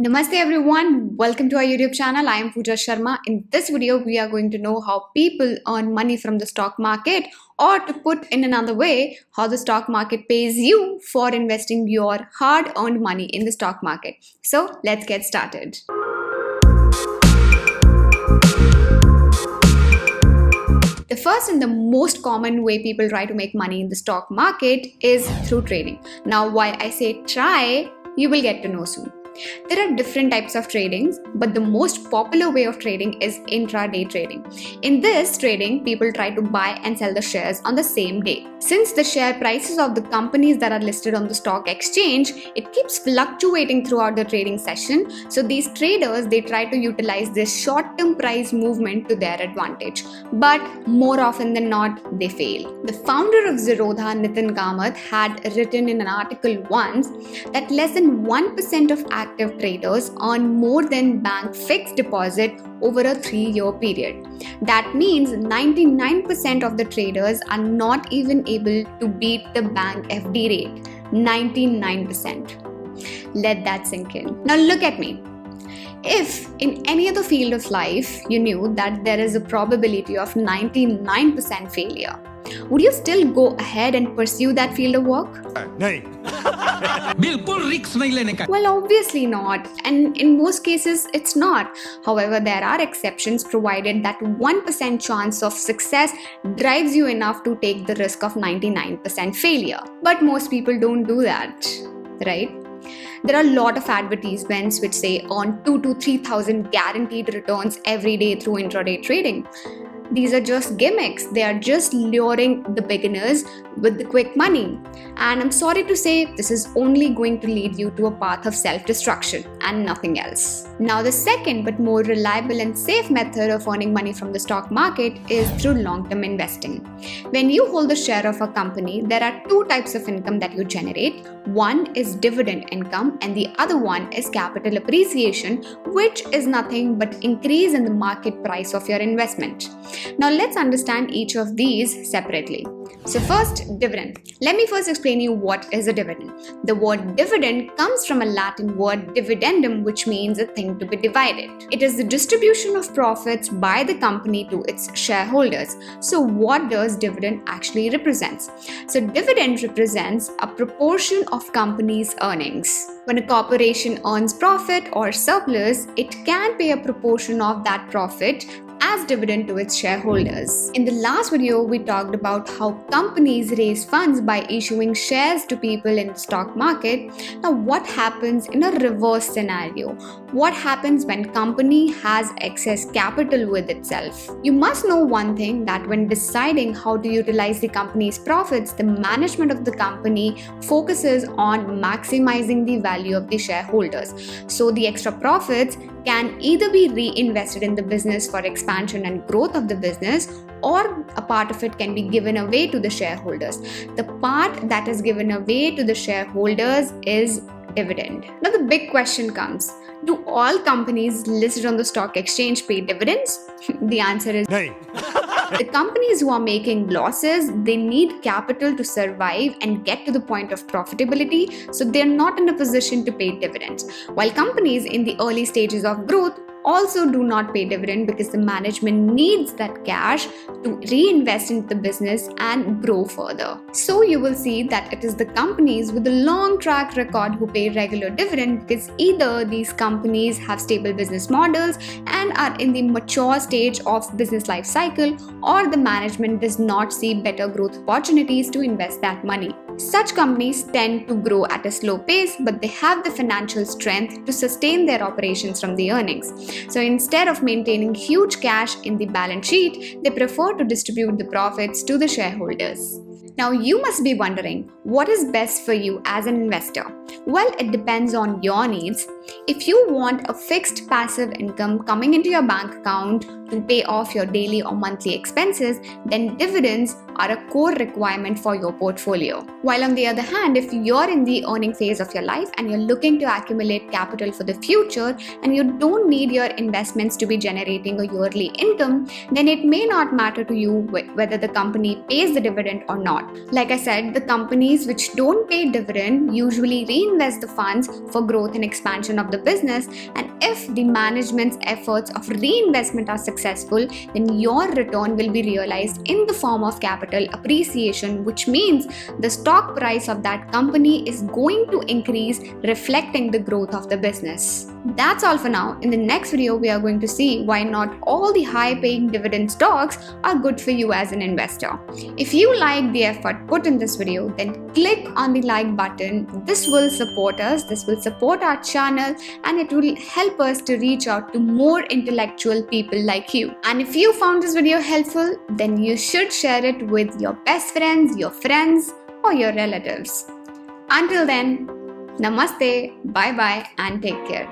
Namaste everyone, welcome to our YouTube channel. I am Pooja Sharma. In this video, we are going to know how people earn money from the stock market, or to put in another way, how the stock market pays you for investing your hard-earned money in the stock market. So let's get started. The first and the most common way people try to make money in the stock market is through trading. Now, why I say try, you will get to know soon. There are different types of tradings, but the most popular way of trading is intraday trading. In this trading, people try to buy and sell the shares on the same day. Since the share prices of the companies that are listed on the stock exchange, it keeps fluctuating throughout the trading session. So these traders, they try to utilize this short-term price movement to their advantage. But more often than not, they fail. The founder of Zerodha, Nitin Kamath, had written in an article once that less than 1% of active traders earn more than bank fixed deposit over a 3-year period. That means 99% of the traders are not even able to beat the bank FD rate. 99%. Let that sink in. Now look at me. If in any other field of life you knew that there is a probability of 99% failure, would you still go ahead and pursue that field of work? No. Well, obviously not, and in most cases it's not. However, there are exceptions provided that 1% chance of success drives you enough to take the risk of 99% failure. But most people don't do that, right? There are a lot of advertisements which say earn 2,000 to 3,000 guaranteed returns every day through intraday trading. These are just gimmicks. They are just luring the beginners with the quick money. And I'm sorry to say, this is only going to lead you to a path of self-destruction and nothing else. Now, the second but more reliable and safe method of earning money from the stock market is through long-term investing. When you hold a share of a company, there are two types of income that you generate. One is dividend income and the other one is capital appreciation, which is nothing but increase in the market price of your investment. Now let's understand each of these separately. So first, dividend. Let me first explain you what is a dividend. The word dividend comes from a Latin word dividendum, which means a thing to be divided. It is the distribution of profits by the company to its shareholders. So what does dividend actually represent? So dividend represents a proportion of company's earnings. When a corporation earns profit or surplus, it can pay a proportion of that profit as dividend to its shareholders. In the last video, we talked about how companies raise funds by issuing shares to people in the stock market. Now, what happens in a reverse scenario? What happens when company has excess capital with itself? You must know one thing, that when deciding how to utilize the company's profits, the management of the company focuses on maximizing the value of the shareholders. So the extra profits can either be reinvested in the business for expansion and growth of the business, or a part of it can be given away to the shareholders. The part that is given away to the shareholders is dividend. Now the big question comes, do all companies listed on the stock exchange pay dividends? The answer is No. The companies who are making losses, they need capital to survive and get to the point of profitability, so they're not in a position to pay dividends. While companies in the early stages of growth also do not pay dividend because the management needs that cash to reinvest into the business and grow further. So you will see that it is the companies with a long track record who pay regular dividend, because either these companies have stable business models and are in the mature stage of business life cycle, or the management does not see better growth opportunities to invest that money. Such companies tend to grow at a slow pace, but they have the financial strength to sustain their operations from the earnings. So instead of maintaining huge cash in the balance sheet, they prefer to distribute the profits to the shareholders. Now you must be wondering, what is best for you as an investor? Well, it depends on your needs. If you want a fixed passive income coming into your bank account to pay off your daily or monthly expenses, then dividends are a core requirement for your portfolio. While on the other hand, if you're in the earning phase of your life and you're looking to accumulate capital for the future and you don't need your investments to be generating a yearly income, then it may not matter to you whether the company pays the dividend or not. Like I said, the companies which don't pay dividend usually reinvest the funds for growth and expansion of the business, and if the management's efforts of reinvestment are successful, then your return will be realized in the form of capital appreciation, which means the stock price of that company is going to increase, reflecting the growth of the business. That's all for now. In the next video, we are going to see why not all the high-paying dividend stocks are good for you as an investor. If you like the effort put in this video, then click on the like button. This will support us, this will support our channel, and it will help us to reach out to more intellectual people like you. And if you found this video helpful, then you should share it with your best friends, or your relatives. Until then, namaste, bye bye, and take care.